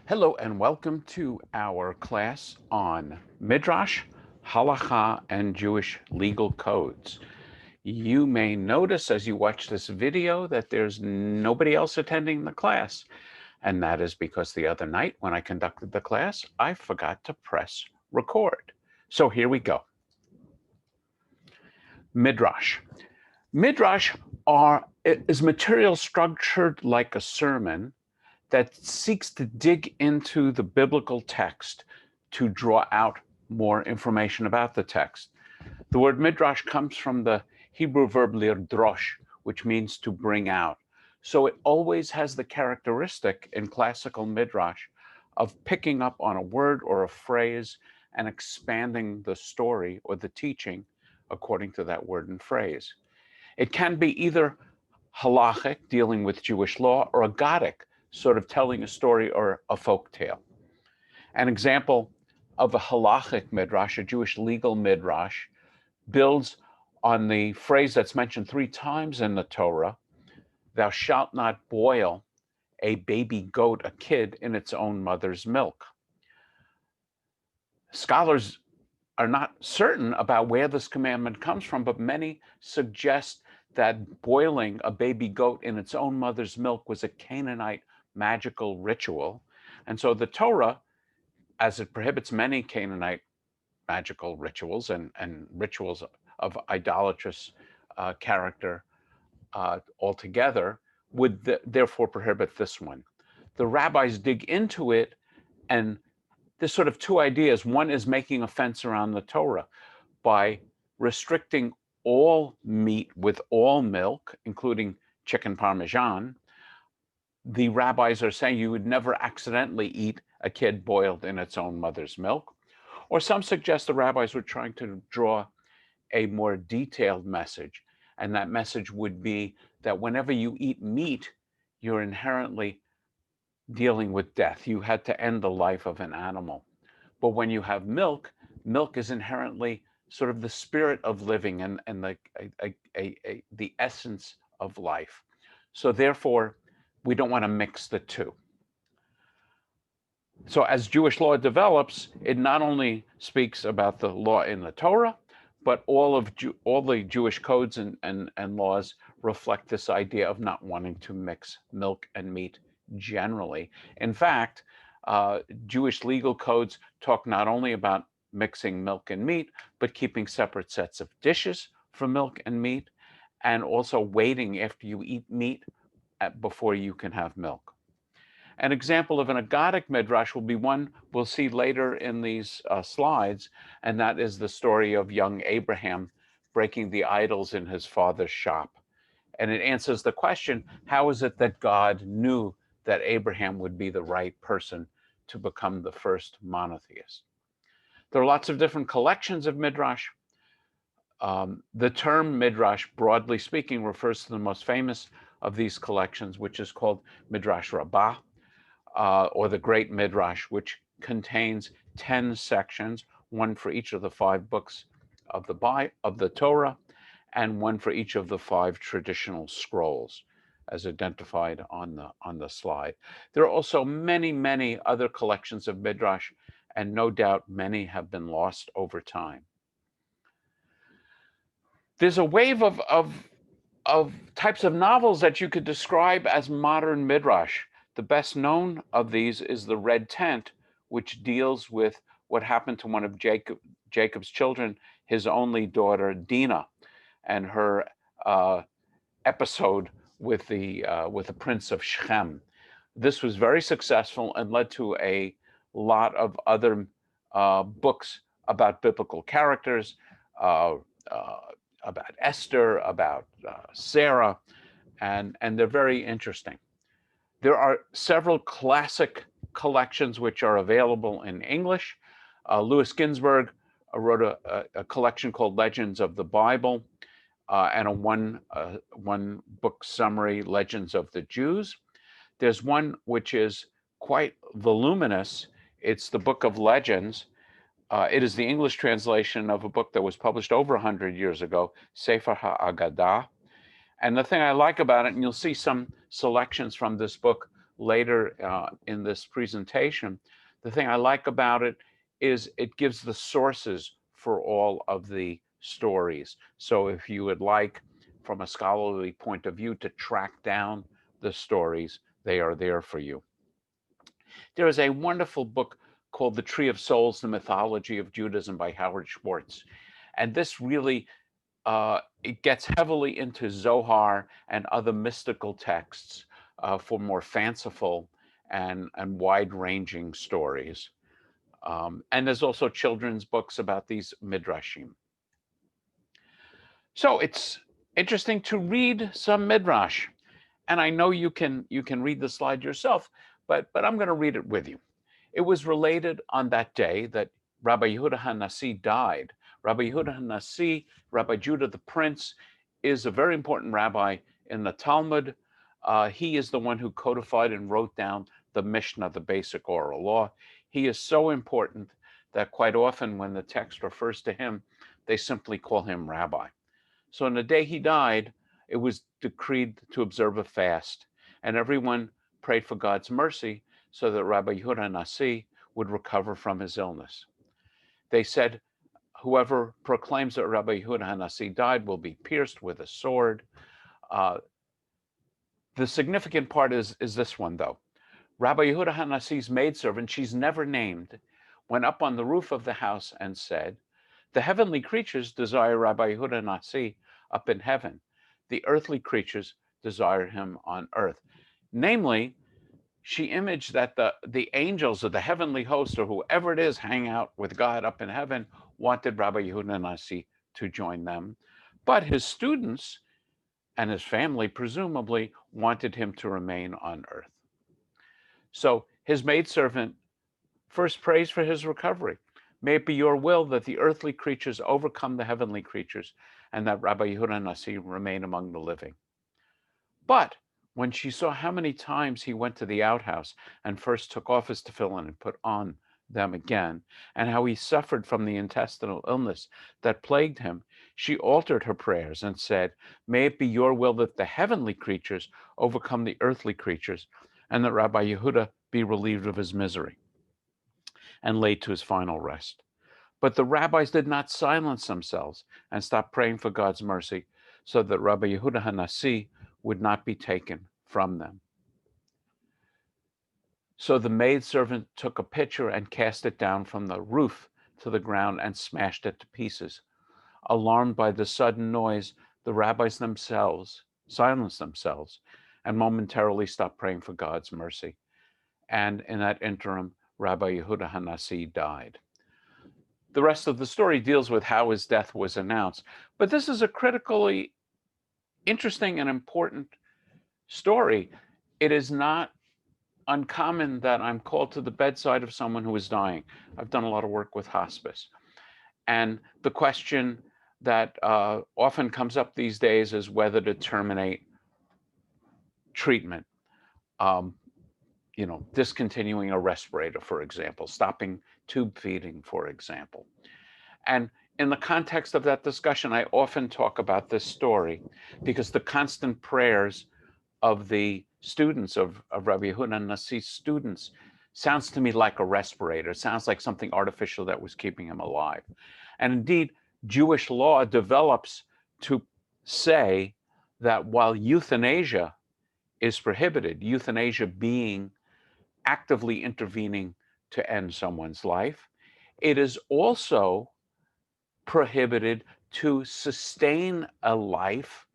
Hello and welcome to our class on Midrash, Halacha, and Jewish legal codes. You may notice as you watch this video that there's nobody else attending the class, and that is because the other night when I conducted the class, I forgot to press record. So here we go. Midrash. Midrash is material structured like a sermon that seeks to dig into the biblical text to draw out more information about the text. The word midrash comes from the Hebrew verb lirdrosh, which means to bring out. So it always has the characteristic in classical midrash of picking up on a word or a phrase and expanding the story or the teaching according to that word and phrase. It can be either halachic, dealing with Jewish law, or Aggadic, sort of telling a story or a folk tale. An example of a halachic midrash, a Jewish legal midrash, builds on the phrase that's mentioned 3 times in the Torah, thou shalt not boil a baby goat, a kid, in its own mother's milk. Scholars are not certain about where this commandment comes from, but many suggest that boiling a baby goat in its own mother's milk was a Canaanite magical ritual. And so the Torah, as it prohibits many Canaanite magical rituals and rituals of idolatrous character altogether, would therefore prohibit this one. The rabbis dig into it, and there's sort of 2 ideas. One is making a fence around the Torah by restricting all meat with all milk, including chicken parmesan. The rabbis are saying you would never accidentally eat a kid boiled in its own mother's milk. Or some suggest the rabbis were trying to draw a more detailed message, and that message would be that whenever you eat meat, you're inherently dealing with death. You had to end the life of an animal. But when you have milk, milk is inherently sort of the spirit of living and the essence of life. So therefore, we don't want to mix the two. So as Jewish law develops, it not only speaks about the law in the Torah, but all the Jewish codes and laws reflect this idea of not wanting to mix milk and meat generally. In fact, Jewish legal codes talk not only about mixing milk and meat, but keeping separate sets of dishes for milk and meat, and also waiting after you eat meat before you can have milk. An example of an Aggadic midrash will be one we'll see later in these slides, and that is the story of young Abraham breaking the idols in his father's shop. And it answers the question, how is it that God knew that Abraham would be the right person to become the first monotheist? There are lots of different collections of midrash. The term midrash, broadly speaking, refers to the most famous of these collections, which is called Midrash Rabbah, or the Great Midrash, which contains 10 sections, one for each of the 5 books of the Torah, and one for each of the 5 traditional scrolls, as identified on the slide. There are also many, many other collections of midrash, and no doubt many have been lost over time. There's a wave of types of novels that you could describe as modern midrash. The best known of these is The Red Tent, which deals with what happened to one of Jacob's children, his only daughter, Dinah, and her episode with the prince of Shechem. This was very successful and led to a lot of other books about biblical characters, about Esther, about Sarah, and they're very interesting. There are several classic collections which are available in English. Louis Ginsberg wrote a collection called Legends of the Bible, and a one book summary, Legends of the Jews. There's one which is quite voluminous. It's the Book of Legends. It is the English translation of a book that was published over 100 years ago, Sefer HaAggadah. And the thing I like about it, and you'll see some selections from this book later in this presentation, the thing I like about it is it gives the sources for all of the stories. So if you would like, from a scholarly point of view, to track down the stories, they are there for you. There is a wonderful book called The Tree of Souls, The Mythology of Judaism by Howard Schwartz. And this really, it gets heavily into Zohar and other mystical texts for more fanciful and wide-ranging stories. And there's also children's books about these midrashim. So it's interesting to read some midrash. And I know you can read the slide yourself, but I'm going to read it with you. It was related on that day that Rabbi Yehuda HaNasi died. Rabbi Yehuda HaNasi, Rabbi Judah the Prince, is a very important rabbi in the Talmud. He is the one who codified and wrote down the Mishnah, the basic oral law. He is so important that quite often when the text refers to him, they simply call him rabbi. So on the day he died, it was decreed to observe a fast, and everyone prayed for God's mercy so that Rabbi Yehuda Nasi would recover from his illness. They said, whoever proclaims that Rabbi Yehuda Nasi died will be pierced with a sword. The significant part is this one, though. Rabbi Yehuda Nasi's maidservant, she's never named, went up on the roof of the house and said, the heavenly creatures desire Rabbi Yehuda Nasi up in heaven. The earthly creatures desire him on earth. Namely, she imaged that the angels of the heavenly host, or whoever it is, hang out with God up in heaven, wanted Rabbi Yehuda Nasi to join them. But his students and his family presumably wanted him to remain on earth. So his maidservant first prays for his recovery. May it be your will that the earthly creatures overcome the heavenly creatures, and that Rabbi Yehuda Nasi remain among the living. But when she saw how many times he went to the outhouse and first took off his tefillin and put on them again, and how he suffered from the intestinal illness that plagued him, she altered her prayers and said, may it be your will that the heavenly creatures overcome the earthly creatures, and that Rabbi Yehuda be relieved of his misery and laid to his final rest. But the rabbis did not silence themselves and stop praying for God's mercy so that Rabbi Yehuda HaNasi would not be taken from them. So the maidservant took a pitcher and cast it down from the roof to the ground and smashed it to pieces. Alarmed by the sudden noise, the rabbis themselves silenced themselves and momentarily stopped praying for God's mercy. And in that interim, Rabbi Yehuda HaNasi died. The rest of the story deals with how his death was announced. But this is a critically interesting and important story. It is not uncommon that I'm called to the bedside of someone who is dying. I've done a lot of work with hospice. And the question that often comes up these days is whether to terminate treatment. Discontinuing a respirator, for example, stopping tube feeding, for example. And in the context of that discussion, I often talk about this story because the constant prayers of the students of Rabbi Yehuda Nasi's students sounds to me like a respirator. It sounds like something artificial that was keeping him alive. And indeed, Jewish law develops to say that while euthanasia is prohibited, euthanasia being actively intervening to end someone's life, it is also prohibited to sustain a life.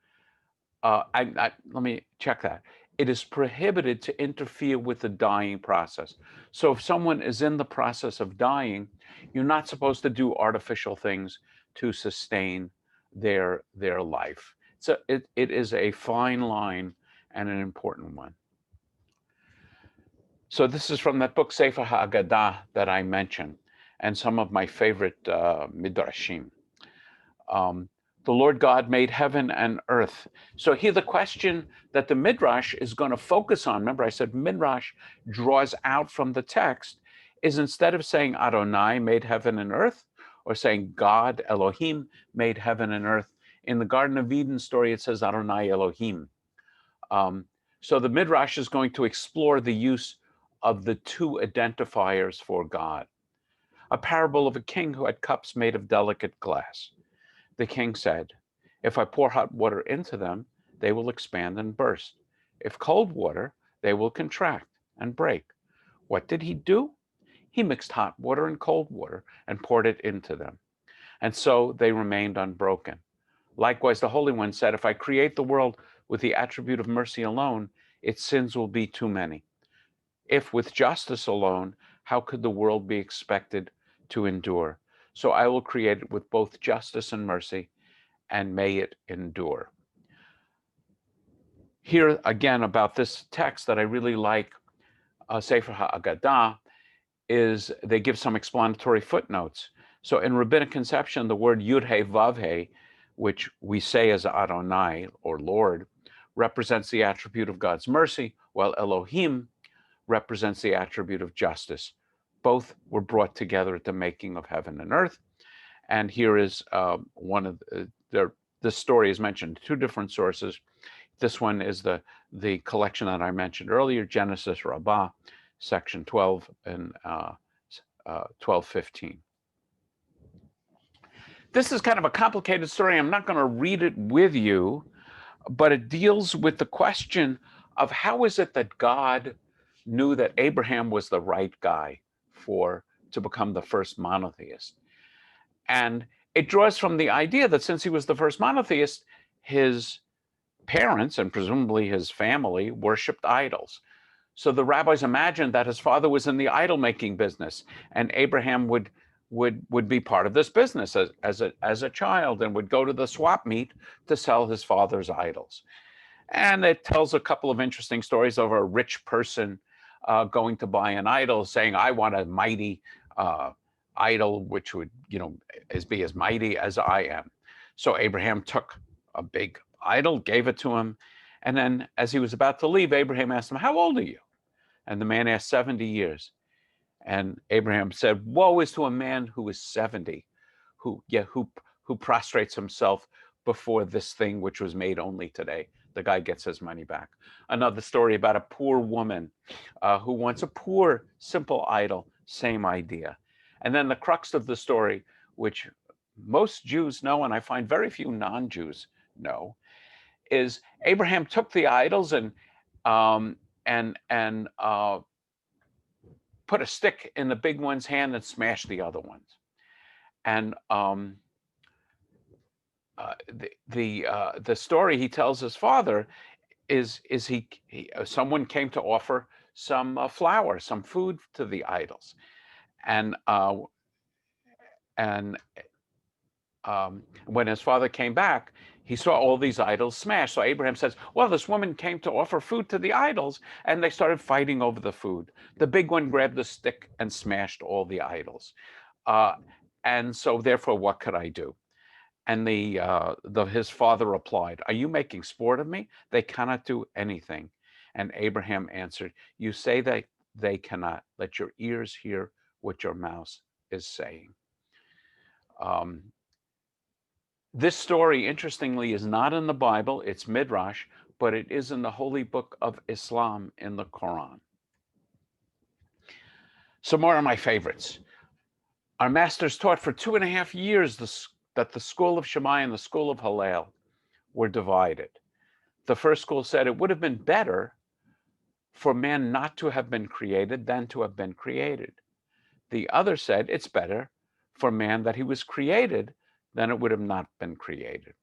Let me check that. It is prohibited to interfere with the dying process. So if someone is in the process of dying, you're not supposed to do artificial things to sustain their life. So it is a fine line and an important one. So this is from that book, Sefer HaAggadah, that I mentioned, and some of my favorite midrashim. The Lord God made heaven and earth. So here the question that the Midrash is going to focus on, remember I said Midrash draws out from the text, is instead of saying Adonai made heaven and earth, or saying God, Elohim, made heaven and earth, in the Garden of Eden story it says Adonai Elohim. So the Midrash is going to explore the use of the two identifiers for God. A parable of a king who had cups made of delicate glass. The king said, if I pour hot water into them, they will expand and burst. If cold water, they will contract and break. What did he do? He mixed hot water and cold water and poured it into them. And so they remained unbroken. Likewise, the Holy One said, if I create the world with the attribute of mercy alone, its sins will be too many. If with justice alone, how could the world be expected to endure? So I will create it with both justice and mercy, and may it endure. Here again about this text that I really like, Sefer HaAggadah, is they give some explanatory footnotes. So in rabbinic conception, the word Yud-He Vav-He, which we say as Adonai, or Lord, represents the attribute of God's mercy, while Elohim represents the attribute of justice. Both were brought together at the making of heaven and earth. And here is one of the story is mentioned in two different sources. This one is the collection that I mentioned earlier, Genesis Rabbah, section 12 and 12:15. This is kind of a complicated story. I'm not going to read it with you, but it deals with the question of how is it that God knew that Abraham was the right guy to become the first monotheist. And it draws from the idea that since he was the first monotheist, his parents and presumably his family worshipped idols. So the rabbis imagined that his father was in the idol making business, and Abraham would be part of this business as a child, and would go to the swap meet to sell his father's idols. And it tells a couple of interesting stories of a rich person going to buy an idol, saying, I want a mighty idol which would, be as mighty as I am. So Abraham took a big idol, gave it to him, and then as he was about to leave, Abraham asked him, how old are you? And the man asked, 70 years. And Abraham said, woe is to a man who is 70, who prostrates himself before this thing which was made only today. The guy gets his money back. Another story about a poor woman who wants a poor, simple idol, same idea. And then the crux of the story, which most Jews know, and I find very few non-Jews know, is Abraham took the idols and put a stick in the big one's hand and smashed the other ones. And the story he tells his father is someone came to offer some flour, some food to the idols, and when his father came back, he saw all these idols smashed. So Abraham says, well, this woman came to offer food to the idols, and they started fighting over the food. The big one grabbed the stick and smashed all the idols. And so therefore, what could I do? And his father replied, are you making sport of me? They cannot do anything. And Abraham answered, you say that they cannot. Let your ears hear what your mouth is saying. This story, interestingly, is not in the Bible. It's Midrash, but it is in the holy book of Islam in the Quran. Some more of my favorites. Our masters taught for 2.5 years that the school of Shammai and the school of Hillel were divided. The first school said it would have been better for man not to have been created than to have been created. The other said it's better for man that he was created than it would have not been created.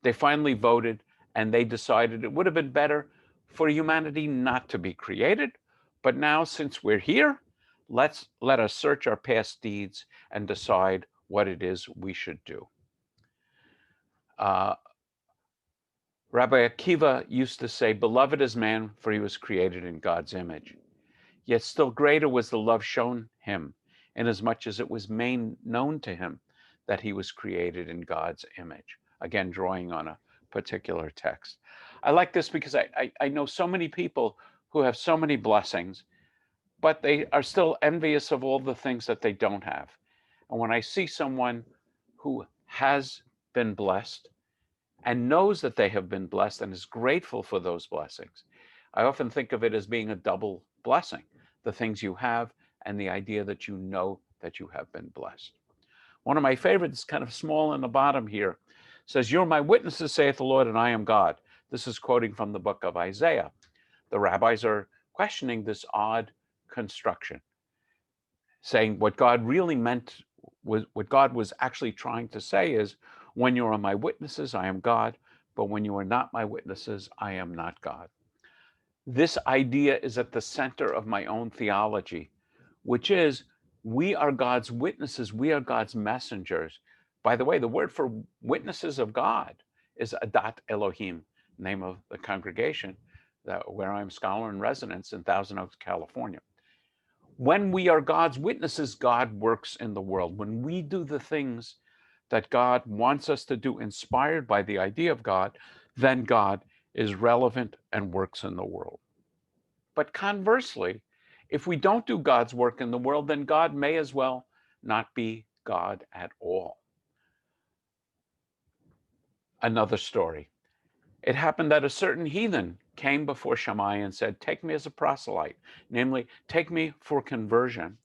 They finally voted, and they decided it would have been better for humanity not to be created. But now, since we're here, let us search our past deeds and decide what it is we should do. Rabbi Akiva used to say, beloved is man, for he was created in God's image. Yet still greater was the love shown him, inasmuch as it was made known to him that he was created in God's image. Again, drawing on a particular text. I like this because I know so many people who have so many blessings, but they are still envious of all the things that they don't have. And when I see someone who has been blessed and knows that they have been blessed and is grateful for those blessings, I often think of it as being a double blessing, the things you have and the idea that you know that you have been blessed. One of my favorites, kind of small in the bottom here, says, "You're my witnesses, saith the Lord, and I am God." This is quoting from the book of Isaiah. The rabbis are questioning this odd construction, saying what God really meant, what God was actually trying to say is, when you are my witnesses, I am God, but when you are not my witnesses, I am not God. This idea is at the center of my own theology, which is we are God's witnesses, we are God's messengers. By the way, the word for witnesses of God is Adat Elohim, name of the congregation where I'm scholar in residence in Thousand Oaks, California. When we are God's witnesses, God works in the world. When we do the things that God wants us to do, inspired by the idea of God, then God is relevant and works in the world. But conversely, if we don't do God's work in the world, then God may as well not be God at all. Another story. It happened that a certain heathen came before Shammai and said, "Take me as a proselyte, namely, take me for conversion,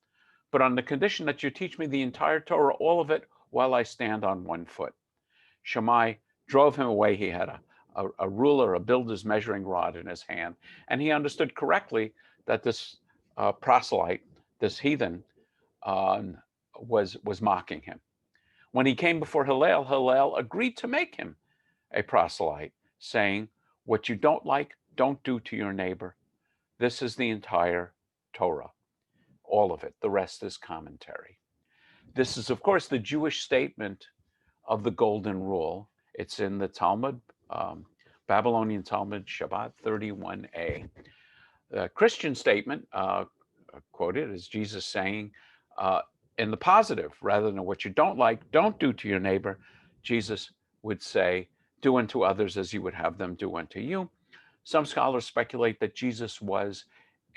but on the condition that you teach me the entire Torah, all of it, while I stand on one foot." Shammai drove him away. He had a ruler, a builder's measuring rod in his hand, and he understood correctly that this proselyte, this heathen, was mocking him. When he came before Hillel, Hillel agreed to make him a proselyte, saying, "What you don't like, don't do to your neighbor. This is the entire Torah, all of it. The rest is commentary." This is, of course, the Jewish statement of the Golden Rule. It's in the Talmud, Babylonian Talmud, Shabbat 31a. The Christian statement, quoted, is Jesus saying, in the positive, rather than what you don't like, don't do to your neighbor. Jesus would say, do unto others as you would have them do unto you. Some scholars speculate that Jesus was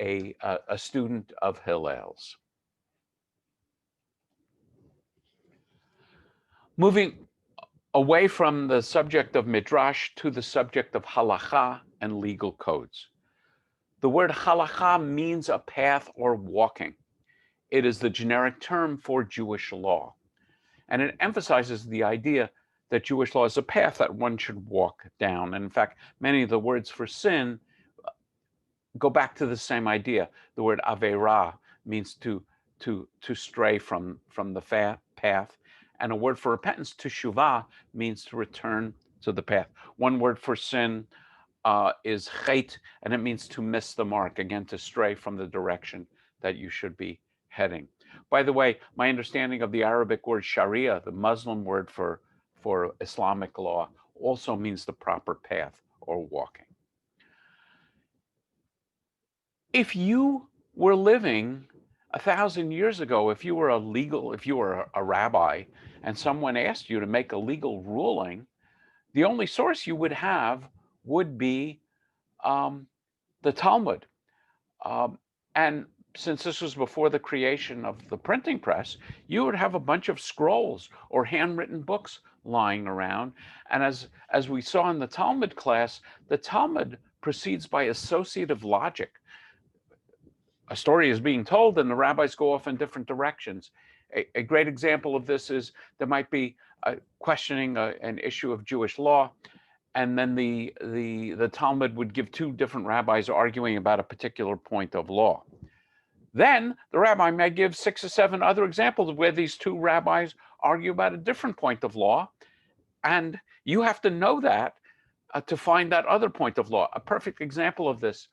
a student of Hillel's. Moving away from the subject of Midrash to the subject of Halacha and legal codes. The word Halacha means a path or walking. It is the generic term for Jewish law, and it emphasizes the idea that Jewish law is a path that one should walk down. And in fact, many of the words for sin go back to the same idea. The word Aveira means to stray from the path, and a word for repentance, teshuvah, means to return to the path. One word for sin is chet, and it means to miss the mark, again, to stray from the direction that you should be heading. By the way, my understanding of the Arabic word Sharia, the Muslim word for Islamic law, also means the proper path or walking. If you were living 1,000 years ago, if you were a rabbi, and someone asked you to make a legal ruling, the only source you would have would be the Talmud. And since this was before the creation of the printing press, you would have a bunch of scrolls or handwritten books lying around. And as we saw in the Talmud class, the Talmud proceeds by associative logic. A story is being told and the rabbis go off in different directions. A great example of this is there might be questioning an issue of Jewish law, and then the Talmud would give two different rabbis arguing about a particular point of law. Then the rabbi may give 6 or 7 other examples of where these two rabbis argue about a different point of law, and you have to know that to find that other point of law. A perfect example of this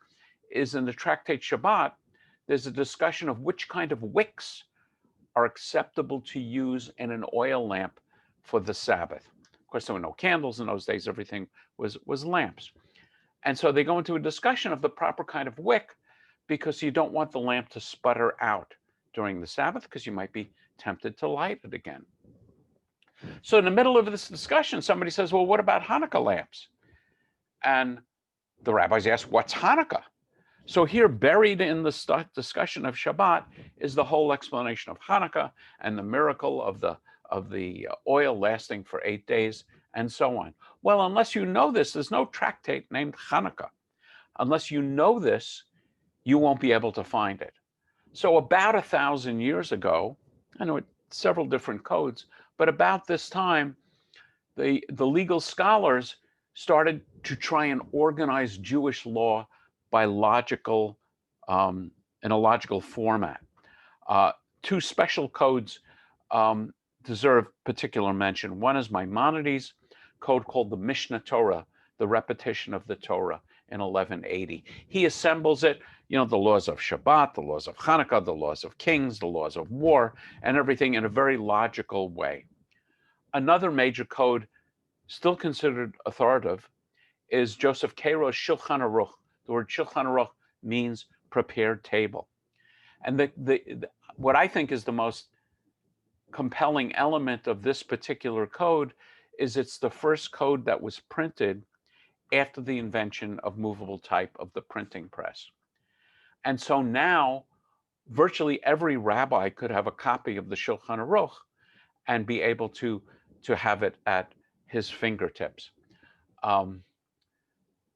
is in the tractate Shabbat. There's a discussion of which kind of wicks are acceptable to use in an oil lamp for the Sabbath. Of course, there were no candles in those days. Everything was lamps. And so they go into a discussion of the proper kind of wick, because you don't want the lamp to sputter out during the Sabbath, because you might be tempted to light it again. So in the middle of this discussion, somebody says, well, what about Hanukkah lamps? And the rabbis ask, what's Hanukkah? So here, buried in the discussion of Shabbat, is the whole explanation of Hanukkah and the miracle of the oil lasting for 8 days, and so on. Well, unless you know this, there's no tractate named Hanukkah. Unless you know this, you won't be able to find it. So about 1,000 years ago, I know it's several different codes, but about this time, the legal scholars started to try and organize Jewish law by logical, in a logical format. Two special codes deserve particular mention. One is Maimonides' code called the Mishne Torah, the repetition of the Torah in 1180. He assembles it, the laws of Shabbat, the laws of Hanukkah, the laws of kings, the laws of war, and everything in a very logical way. Another major code, still considered authoritative, is Joseph Caro's Shulchan Aruch. The word Shulchan Aruch means prepared table. And what I think is the most compelling element of this particular code is it's the first code that was printed after the invention of movable type of the printing press. And so now virtually every rabbi could have a copy of the Shulchan Aruch and be able to have it at his fingertips.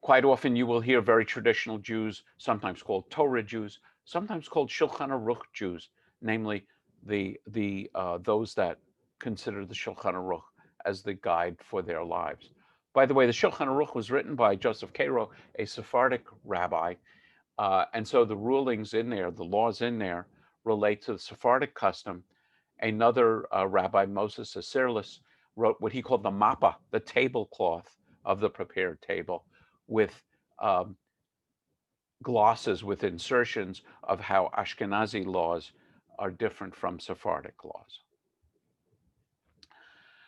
Quite often you will hear very traditional Jews, sometimes called Torah Jews, sometimes called Shulchan Aruch Jews, namely those that consider the Shulchan Aruch as the guide for their lives. By the way, the Shulchan Aruch was written by Joseph Caro, a Sephardic rabbi, and so the rulings in there, the laws in there, relate to the Sephardic custom. Another rabbi, Moses Isserless, wrote what he called the mappa, the tablecloth of the prepared table, with glosses, with insertions of how Ashkenazi laws are different from Sephardic laws.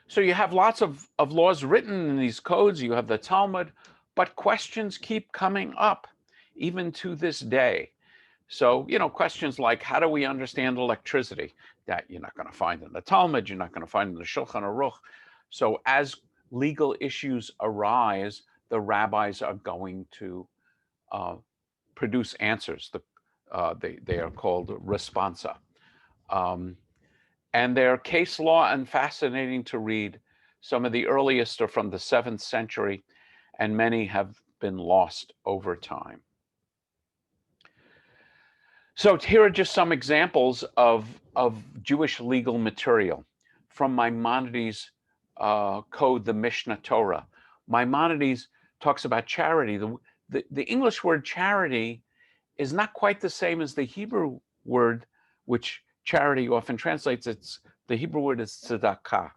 So you have lots of laws written in these codes. You have the Talmud, but questions keep coming up, even to this day. So, questions like, how do we understand electricity? That you're not going to find in the Talmud, you're not going to find in the Shulchan Aruch. So as legal issues arise, the rabbis are going to produce answers. They are called Responsa. And they're case law and fascinating to read. Some of the earliest are from the 7th century, and many have been lost over time. So here are just some examples of Jewish legal material from Maimonides' code, the Mishneh Torah. Maimonides talks about charity. The English word charity is not quite the same as the Hebrew word, which charity often translates. The Hebrew word is tzedakah.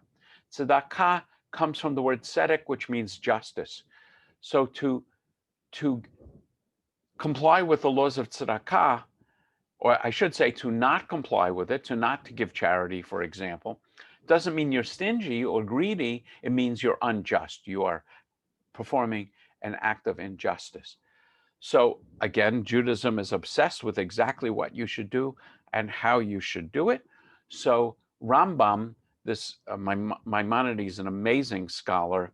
Tzedakah comes from the word tzedek, which means justice. So to comply with the laws of tzedakah, or I should say to not comply with it, to give charity, for example, doesn't mean you're stingy or greedy. It means you're unjust. You are performing an act of injustice. So again, Judaism is obsessed with exactly what you should do and how you should do it. So Rambam, this Maimonides, an amazing scholar,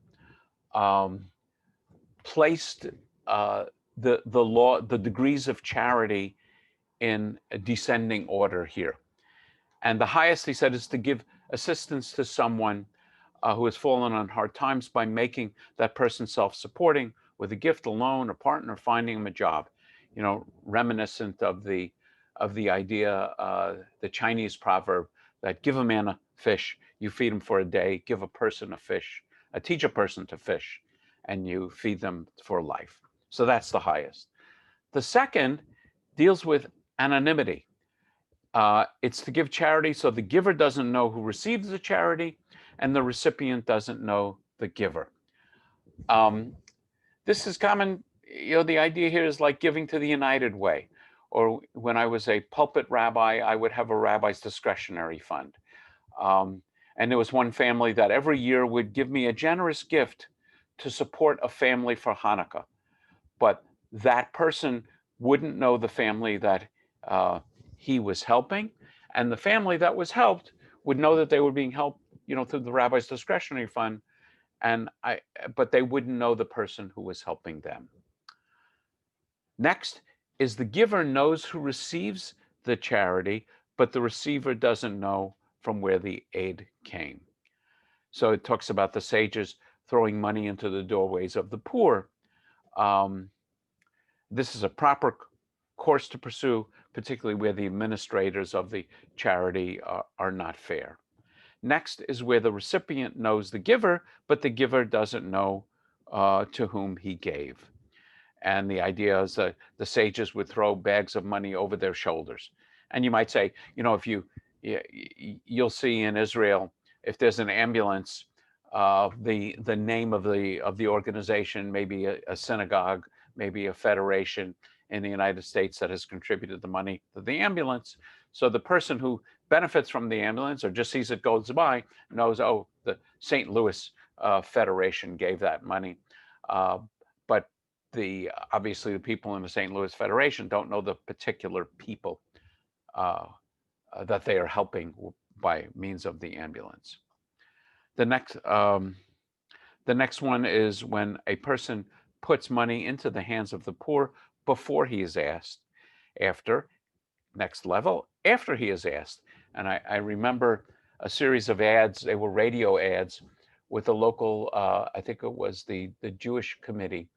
placed the degrees of charity in a descending order here. And the highest, he said, is to give assistance to someone who has fallen on hard times by making that person self-supporting with a gift, a loan, a partner, finding him a job. Reminiscent of the idea, the Chinese proverb that give a man a fish, you feed him for a day, give a person a fish, teach a person to fish, and you feed them for life. So that's the highest. The second deals with anonymity. It's to give charity so the giver doesn't know who receives the charity and the recipient doesn't know the giver. This is common, the idea here is like giving to the United Way. Or when I was a pulpit rabbi, I would have a rabbi's discretionary fund. And there was one family that every year would give me a generous gift to support a family for Hanukkah. But that person wouldn't know the family that he was helping, and the family that was helped would know that they were being helped, through the rabbi's discretionary fund, but they wouldn't know the person who was helping them. Next is the giver knows who receives the charity, but the receiver doesn't know from where the aid came. So it talks about the sages throwing money into the doorways of the poor. this is a proper course to pursue, particularly where the administrators of the charity are not fair. Next is where the recipient knows the giver, but the giver doesn't know to whom he gave. And the idea is that the sages would throw bags of money over their shoulders. And you might say, if you'll see in Israel, if there's an ambulance, the name of the organization, maybe a synagogue, maybe a federation in the United States that has contributed the money to the ambulance. So the person who benefits from the ambulance or just sees it goes by knows, oh, the St. Louis Federation gave that money. But obviously the people in the St. Louis Federation don't know the particular people that they are helping by means of the ambulance. The next one is when a person puts money into the hands of the poor before he is asked. Next level, after he is asked. And I remember a series of ads, they were radio ads with the local, I think it was the Jewish committee,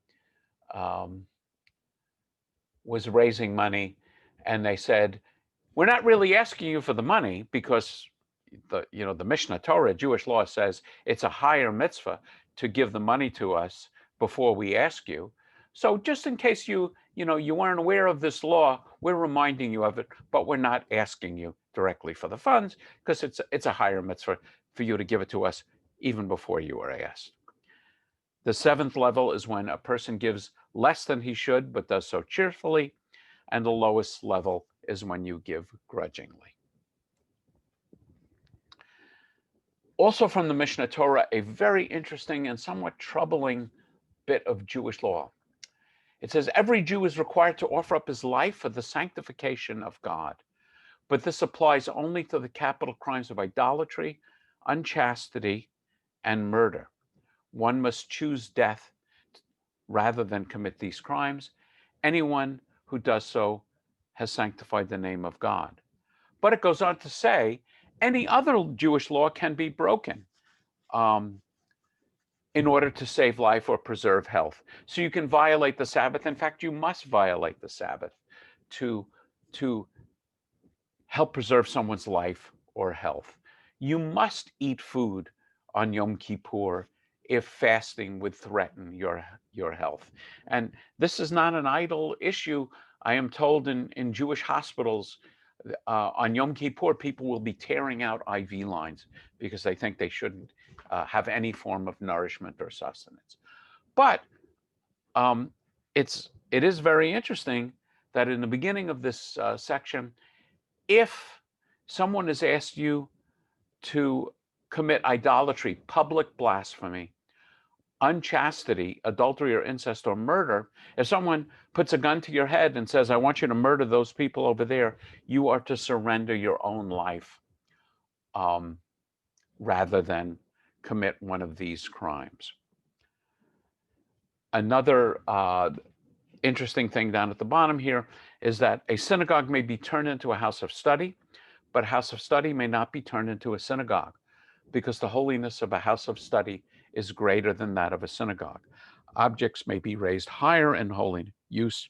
was raising money, and they said, we're not really asking you for the money because the Mishne Torah, Jewish law, says it's a higher mitzvah to give the money to us before we ask you. So just in case you weren't aware of this law, we're reminding you of it, but we're not asking you directly for the funds because it's a higher mitzvah for you to give it to us even before you were asked. The seventh level is when a person gives less than he should, but does so cheerfully. And the lowest level is when you give grudgingly. Also from the Mishneh Torah, a very interesting and somewhat troubling bit of Jewish law. It says, every Jew is required to offer up his life for the sanctification of God. But this applies only to the capital crimes of idolatry, unchastity, and murder. One must choose death rather than commit these crimes. Anyone who does so has sanctified the name of God. But it goes on to say, any other Jewish law can be broken in order to save life or preserve health. So you can violate the Sabbath. In fact, you must violate the Sabbath to help preserve someone's life or health. You must eat food on Yom Kippur if fasting would threaten your health. And this is not an idle issue. I am told in Jewish hospitals, on Yom Kippur, people will be tearing out IV lines because they think they shouldn't have any form of nourishment or sustenance. But it is very interesting that in the beginning of this section, if someone has asked you to commit idolatry, public blasphemy, unchastity, adultery or incest or murder, if someone puts a gun to your head and says, I want you to murder those people over there, you are to surrender your own life rather than commit one of these crimes. Another interesting thing down at the bottom here is that a synagogue may be turned into a house of study, but a house of study may not be turned into a synagogue because the holiness of a house of study is greater than that of a synagogue. Objects may be raised higher in holy use,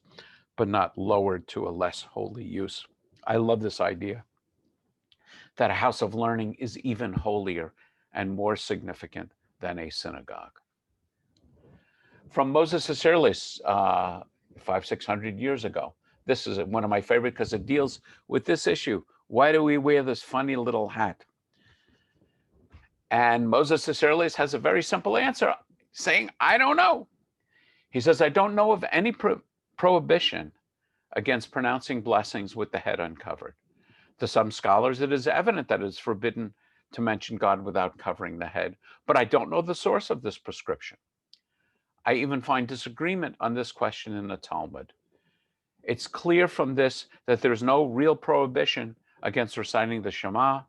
but not lowered to a less holy use. I love this idea that a house of learning is even holier and more significant than a synagogue. From Moses Isserless, 500-600 years ago. This is one of my favorite because it deals with this issue. Why do we wear this funny little hat? And Moses Isserless has a very simple answer, saying, I don't know. He says, I don't know of any prohibition against pronouncing blessings with the head uncovered. To some scholars, it is evident that it is forbidden to mention God without covering the head, but I don't know the source of this prescription. I even find disagreement on this question in the Talmud. It's clear from this that there's no real prohibition against reciting the Shema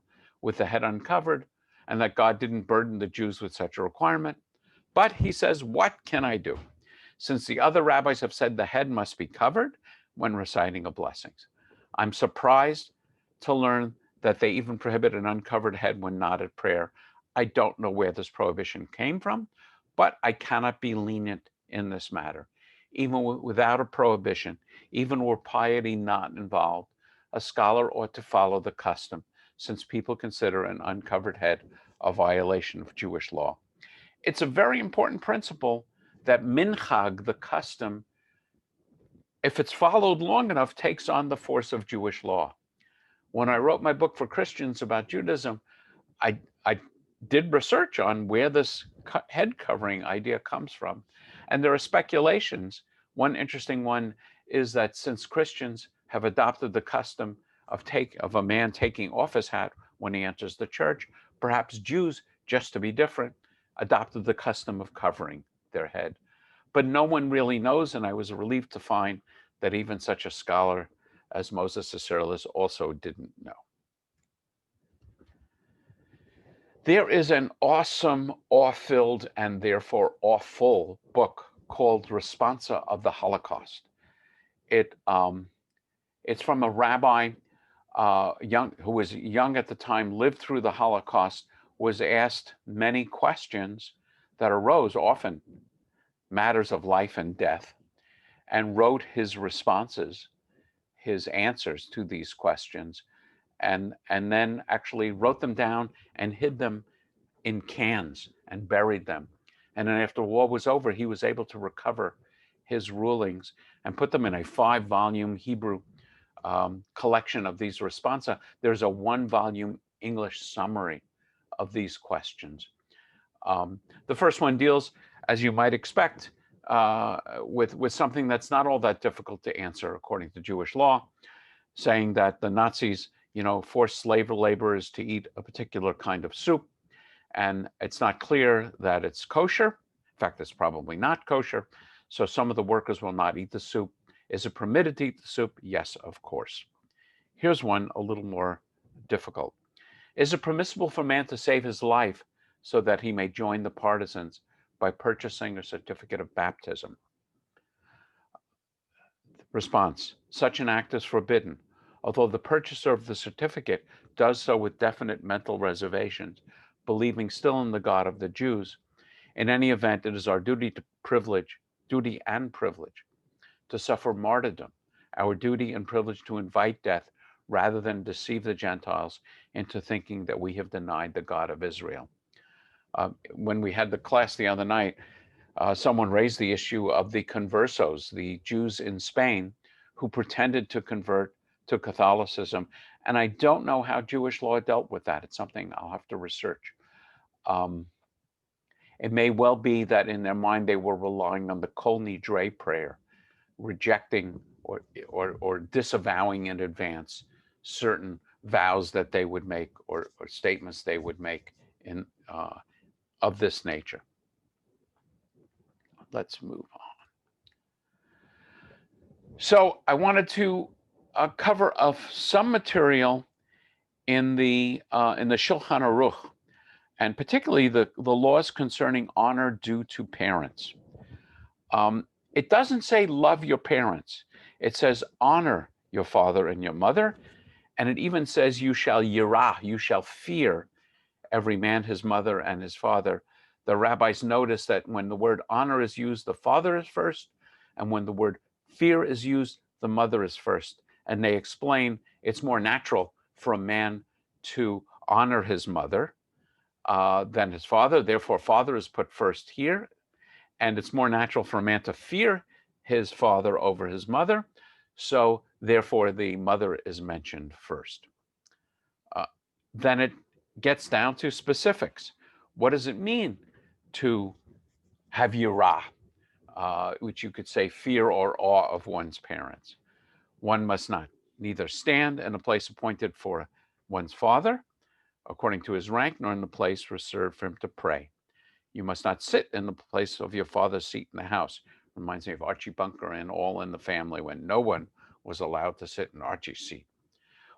with the head uncovered, and that God didn't burden the Jews with such a requirement. But he says, what can I do? Since the other rabbis have said the head must be covered when reciting a blessings. I'm surprised to learn that they even prohibit an uncovered head when not at prayer. I don't know where this prohibition came from, but I cannot be lenient in this matter. even without a prohibition, even were piety not involved, a scholar ought to follow the custom, since people consider an uncovered head a violation of Jewish law. It's a very important principle that minchag, the custom, if it's followed long enough, takes on the force of Jewish law. When I wrote my book for Christians about Judaism, I did research on where this head covering idea comes from. And there are speculations. One interesting one is that since Christians have adopted the custom of a man taking off his hat when he enters the church, perhaps Jews, just to be different, adopted the custom of covering their head. But no one really knows, and I was relieved to find that even such a scholar as Moses Isserless also didn't know. There is an awesome, awe-filled, and therefore awful book called Responsa of the Holocaust. It's from a rabbi who was young at the time, lived through the Holocaust, was asked many questions that arose, often matters of life and death, and wrote his responses, his answers to these questions, and then actually wrote them down and hid them in cans and buried them. And then after the war was over, he was able to recover his rulings and put them in a 5-volume Hebrew collection of these responsa. There's a 1-volume English summary of these questions. The first one deals, as you might expect, with something that's not all that difficult to answer according to Jewish law, saying that the Nazis, forced slave laborers to eat a particular kind of soup, and it's not clear that it's kosher. In fact, it's probably not kosher. So some of the workers will not eat the soup. Is it permitted to eat the soup? Yes, of course. Here's one a little more difficult. Is it permissible for man to save his life so that he may join the partisans by purchasing a certificate of baptism? Response: such an act is forbidden, although the purchaser of the certificate does so with definite mental reservations, believing still in the God of the Jews. In any event, it is our duty and privilege to suffer martyrdom, our duty and privilege to invite death rather than deceive the Gentiles into thinking that we have denied the God of Israel. When we had the class the other night, someone raised the issue of the conversos, the Jews in Spain who pretended to convert to Catholicism. And I don't know how Jewish law dealt with that. It's something I'll have to research. It may well be that in their mind they were relying on the Kol Nidre prayer, rejecting or disavowing in advance certain vows that they would make or statements they would make in of this nature. Let's move on. So I wanted to cover some material in the Shulchan Aruch, and particularly the laws concerning honor due to parents. It doesn't say love your parents. It says honor your father and your mother, and it even says you shall yirah, you shall fear every man his mother and his father. The rabbis notice that when the word honor is used, the father is first, and when the word fear is used, the mother is first. And they explain it's more natural for a man to honor his mother than his father. Therefore, father is put first here. And it's more natural for a man to fear his father over his mother. So therefore, the mother is mentioned first. Then it gets down to specifics. What does it mean to have yirah, which you could say fear or awe of one's parents? One must neither stand in a place appointed for one's father, according to his rank, nor in the place reserved for him to pray. You must not sit in the place of your father's seat in the house. Reminds me of Archie Bunker and All in the Family, when no one was allowed to sit in Archie's seat.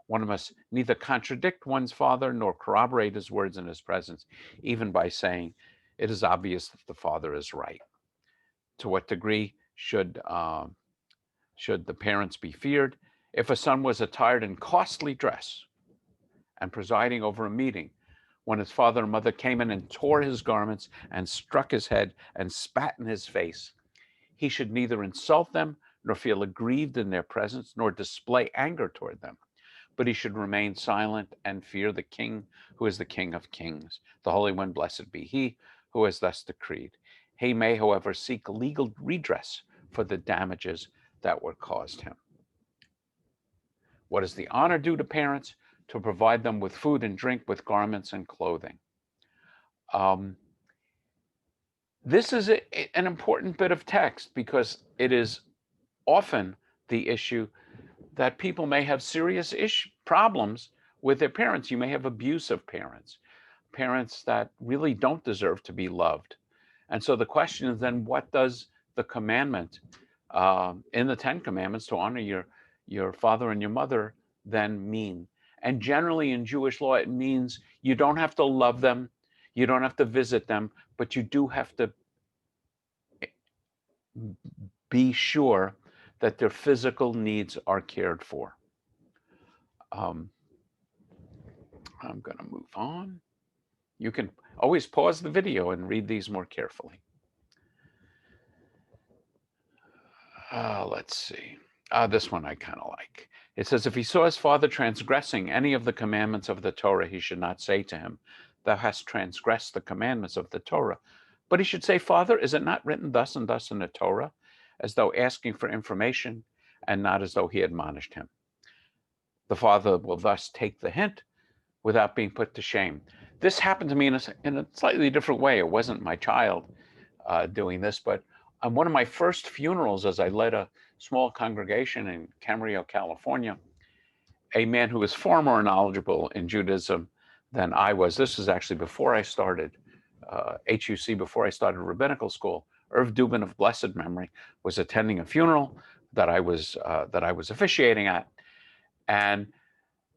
One must neither contradict one's father nor corroborate his words in his presence, even by saying, it is obvious that the father is right. To what degree should the parents be feared? If a son was attired in costly dress and presiding over a meeting, when his father and mother came in and tore his garments and struck his head and spat in his face, He should neither insult them, nor feel aggrieved in their presence, nor display anger toward them. But he should remain silent and fear the King, who is the King of kings, the Holy One, blessed be he, who has thus decreed. He may, however, seek legal redress for the damages that were caused him. What is the honor due to parents? To provide them with food and drink, with garments and clothing. This is an important bit of text because it is often the issue that people may have serious problems with their parents. You may have abusive parents, parents that really don't deserve to be loved. And so the question is then, what does the commandment in the Ten Commandments to honor your father and your mother then mean? And generally in Jewish law, it means you don't have to love them, you don't have to visit them, but you do have to be sure that their physical needs are cared for. I'm going to move on. You can always pause the video and read these more carefully. Let's see. This one I kind of like. It says, if he saw his father transgressing any of the commandments of the Torah, he should not say to him, thou hast transgressed the commandments of the Torah. But he should say, Father, is it not written thus and thus in the Torah? As though asking for information and not as though he admonished him. The father will thus take the hint without being put to shame. This happened to me in a slightly different way. It wasn't my child doing this, but on one of my first funerals, as I led a small congregation in Camarillo, California, a man who was far more knowledgeable in Judaism than I was. This was actually before I started HUC, before I started rabbinical school. Irv Dubin of blessed memory was attending a funeral that I was officiating at, and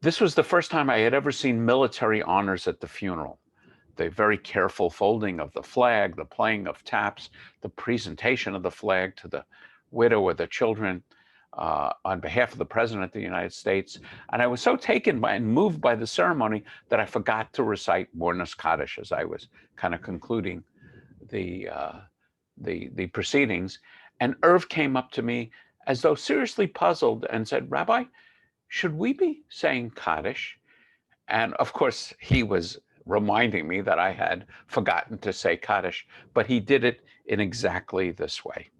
this was the first time I had ever seen military honors at the funeral. The very careful folding of the flag, the playing of taps, the presentation of the flag to the widow or the children on behalf of the President of the United States. And I was so taken by and moved by the ceremony that I forgot to recite Mornas Kaddish as I was kind of concluding the proceedings. And Irv came up to me as though seriously puzzled and said, Rabbi, should we be saying Kaddish? And of course, he was reminding me that I had forgotten to say Kaddish, but he did it in exactly this way.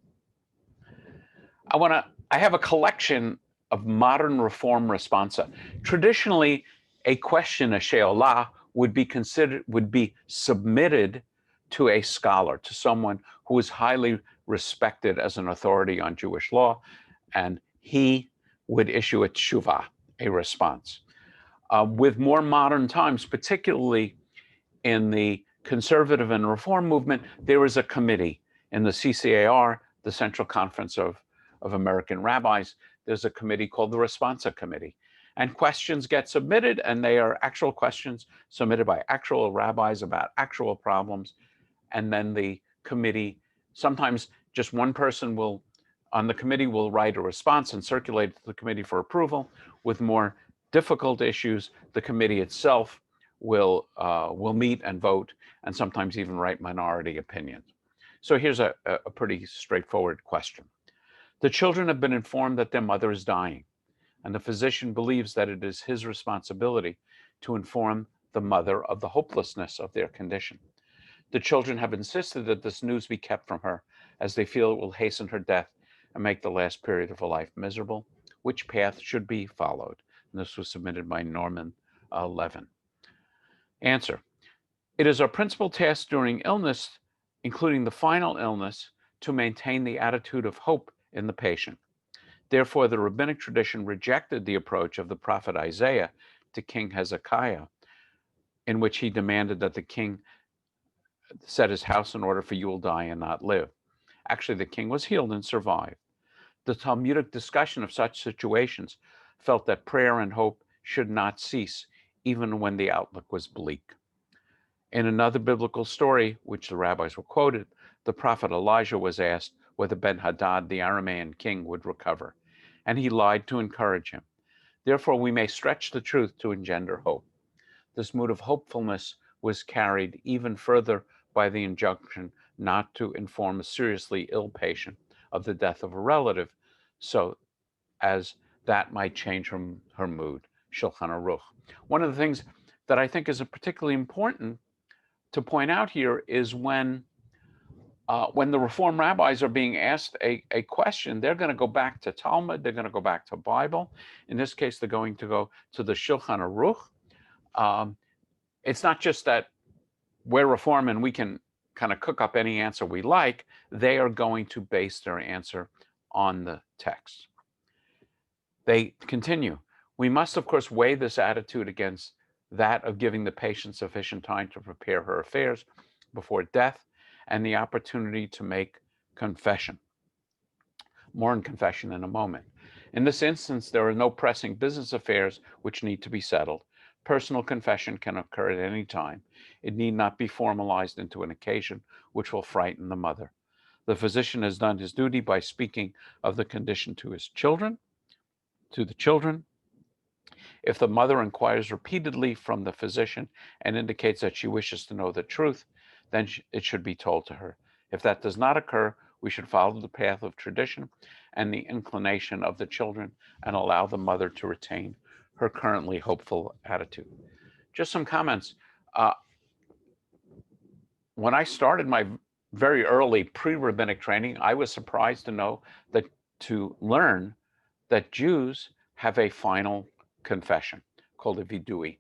I have a collection of modern reform responsa. Traditionally, a question, a she'olah, would be submitted to a scholar, to someone who is highly respected as an authority on Jewish law, and he would issue a teshuvah, a response. With more modern times, particularly in the conservative and reform movement, there is a committee in the CCAR, the Central Conference of American Rabbis. There's a committee called the Responsa Committee. And questions get submitted, and they are actual questions submitted by actual rabbis about actual problems. And then the committee, sometimes just one person on the committee will write a response and circulate it to the committee for approval. With more difficult issues, the committee itself will meet and vote, and sometimes even write minority opinions. So here's a pretty straightforward question. The children have been informed that their mother is dying, and the physician believes that it is his responsibility to inform the mother of the hopelessness of their condition. The children have insisted that this news be kept from her, as they feel it will hasten her death and make the last period of her life miserable. Which path should be followed? And this was submitted by Norman Levin. Answer. It is our principal task during illness, including the final illness, to maintain the attitude of hope in the patient. Therefore, the rabbinic tradition rejected the approach of the prophet Isaiah to King Hezekiah, in which he demanded that the king set his house in order, for you will die and not live. Actually, the king was healed and survived. The Talmudic discussion of such situations felt that prayer and hope should not cease, even when the outlook was bleak. In another biblical story, which the rabbis were quoted, the prophet Elijah was asked whether Ben-Hadad, the Aramean king, would recover, and he lied to encourage him. Therefore, we may stretch the truth to engender hope. This mood of hopefulness was carried even further by the injunction not to inform a seriously ill patient of the death of a relative, so as that might change her mood. Shulchan Aruch. One of the things that I think is particularly important to point out here is when the Reform rabbis are being asked a question, they're going to go back to Talmud, they're going to go back to Bible. In this case, they're going to go to the Shulchan Aruch. It's not just that we're Reform and we can kind of cook up any answer we like. They are going to base their answer on the text. They continue, we must, of course, weigh this attitude against that of giving the patient sufficient time to prepare her affairs before death and the opportunity to make confession. More on confession in a moment. In this instance, there are no pressing business affairs which need to be settled. Personal confession can occur at any time. It need not be formalized into an occasion which will frighten the mother. The physician has done his duty by speaking of the condition to his children, to the children. If the mother inquires repeatedly from the physician and indicates that she wishes to know the truth, then it should be told to her. If that does not occur, we should follow the path of tradition and the inclination of the children and allow the mother to retain her currently hopeful attitude. Just some comments. When I started my very early pre-rabbinic training, I was surprised to learn that Jews have a final confession called a vidui.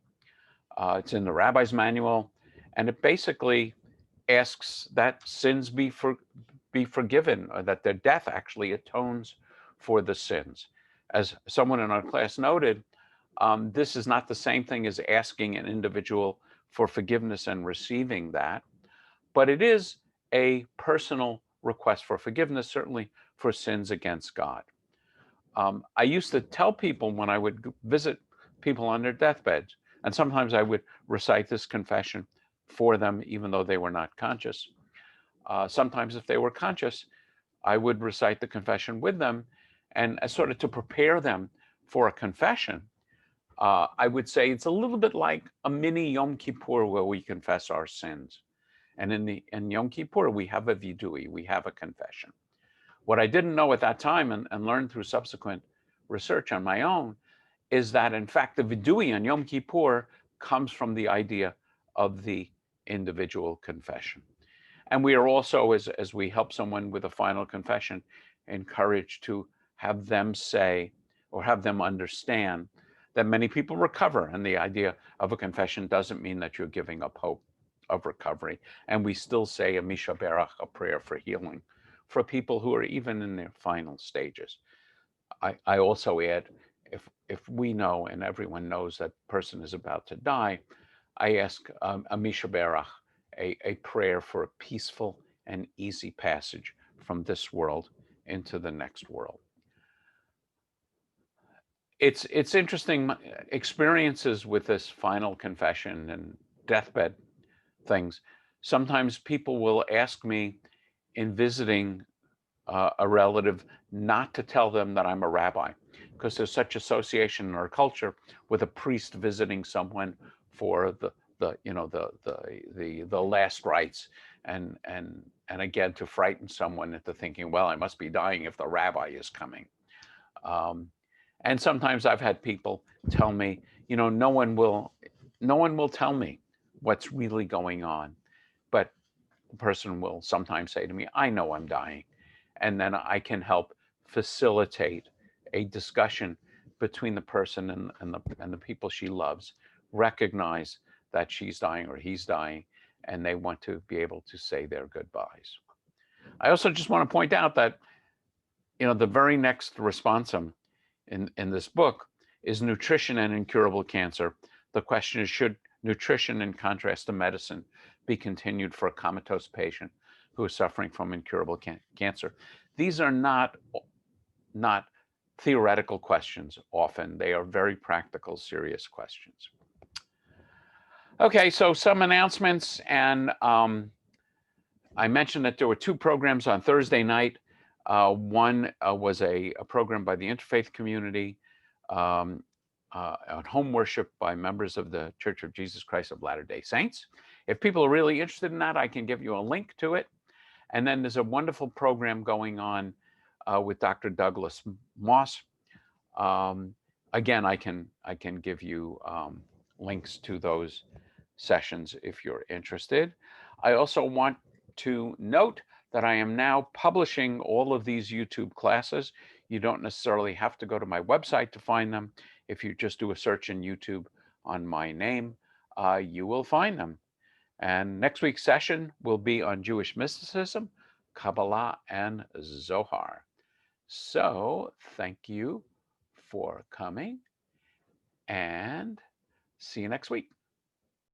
It's in the rabbi's manual, and it basically asks that sins be forgiven, or that their death actually atones for the sins. As someone in our class noted, this is not the same thing as asking an individual for forgiveness and receiving that, but it is a personal request for forgiveness, certainly for sins against God. I used to tell people when I would visit people on their deathbeds, and sometimes I would recite this confession for them, even though they were not conscious. Sometimes if they were conscious, I would recite the confession with them, and sort of to prepare them for a confession, I would say it's a little bit like a mini Yom Kippur where we confess our sins. And in Yom Kippur, we have a vidui, we have a confession. What I didn't know at that time and learned through subsequent research on my own is that, in fact, the vidui on Yom Kippur comes from the idea of the individual confession. And we are also, as we help someone with a final confession, encouraged to have them say or have them understand that many people recover. And the idea of a confession doesn't mean that you're giving up hope of recovery. And we still say a Misha Berach, a prayer for healing, for people who are even in their final stages. I also add, if we know and everyone knows that person is about to die, I ask a Misha Berach, a prayer for a peaceful and easy passage from this world into the next world. It's interesting experiences with this final confession and deathbed things. Sometimes people will ask me in visiting a relative not to tell them that I'm a rabbi, because there's such association in our culture with a priest visiting someone for the last rites, and again to frighten someone into thinking, well, I must be dying if the rabbi is coming. And sometimes I've had people tell me, no one will tell me what's really going on, but the person will sometimes say to me, I know I'm dying. And then I can help facilitate a discussion between the person and the people she loves, recognize that she's dying or he's dying, and they want to be able to say their goodbyes. I also just want to point out that, the very next responsum in this book is nutrition and incurable cancer. The question is, should nutrition, in contrast to medicine, be continued for a comatose patient who is suffering from incurable cancer? These are not theoretical questions often. They are very practical, serious questions. Okay, so some announcements. And I mentioned that there were two programs on Thursday night. One was a program by the interfaith community on home worship by members of the Church of Jesus Christ of Latter-day Saints. If people are really interested in that, I can give you a link to it. And then there's a wonderful program going on with Dr. Douglas Moss. Again, I can give you links to those sessions if you're interested. I also want to note that I am now publishing all of these YouTube classes. You don't necessarily have to go to my website to find them. If you just do a search in YouTube on my name, you will find them. And next week's session will be on Jewish mysticism, Kabbalah, and Zohar. So thank you for coming, and see you next week.